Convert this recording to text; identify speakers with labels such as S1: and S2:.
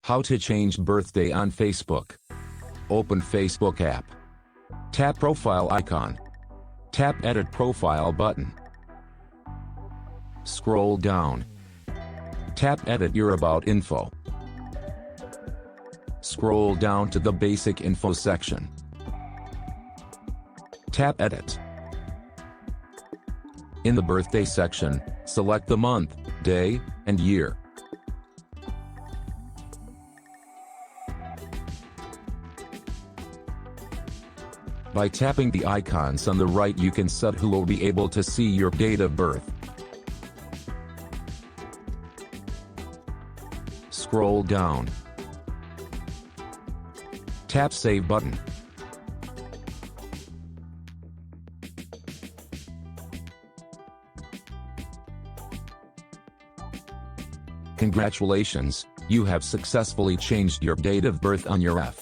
S1: How to change birthday on Facebook. Open Facebook app. Tap profile icon. Tap edit profile button. Scroll down. Tap edit your about info. Scroll down to the basic info section. Tap edit. In the birthday section, select the month, day, and year. By tapping the icons on the right, you can set who will be able to see your date of birth. Scroll down. Tap Save button. Congratulations, you have successfully changed your date of birth on your app.